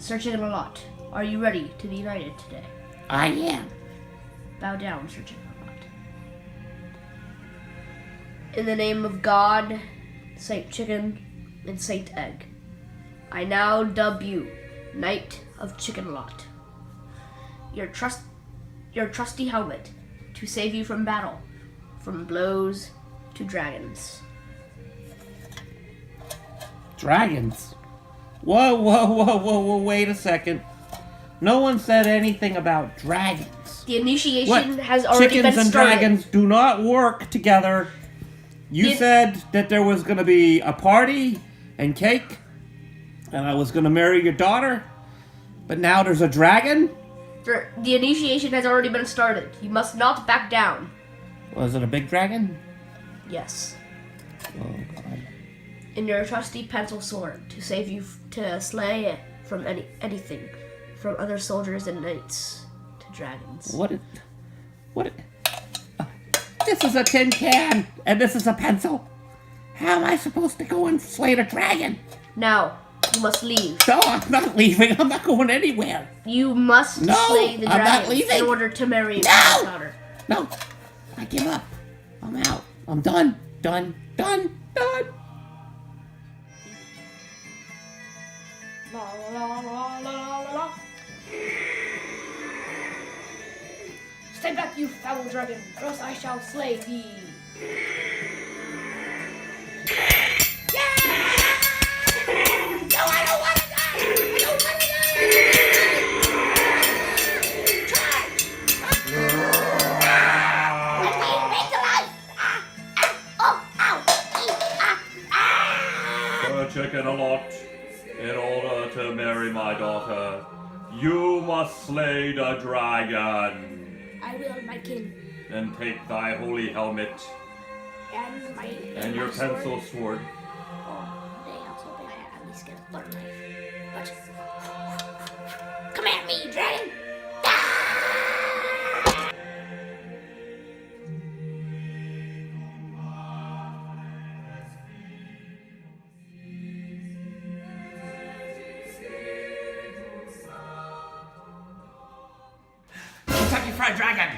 Sir Chicken-ALOT, are you ready to be knighted today? I am. Bow down, Sir Chicken-ALOT. In the name of God, Saint Chicken, and Saint Egg, I now dub you Knight of Chicken-ALOT. Your trusty helmet to save you from battle, from blows to dragons. Dragons? Whoa, wait a second. No one said anything about dragons. The initiation has already Chickens been and started. dragons do not work together. You said that there was going to be a party and cake, and I was going to marry your daughter, but now there's a dragon? The initiation has already been started. You must not back down. Was it a big dragon? Yes. Oh, God. In your trusty pencil sword to save you to slay it from anything, from other soldiers and knights to dragons. This is a tin can, and this is a pencil. How am I supposed to go and slay the dragon? Now, you must leave. No, I'm not leaving. I'm not going anywhere. You must slay the I'm not dragon leaving. in order to marry my daughter. No, I give up. I'm out. I'm done. Done. La, la, la, la, la, la. Stay back, you foul dragon, or else I shall slay thee. No, I don't want to die. I don't want to Sir Chicken-ALOT, in order to marry my daughter, you must slay the dragon. I will, my king. Then take thy holy helmet and your pencil sword. Oh, dang, I was hoping I at least get a third knife. But come at me, dragon! Kentucky Fried Dragon.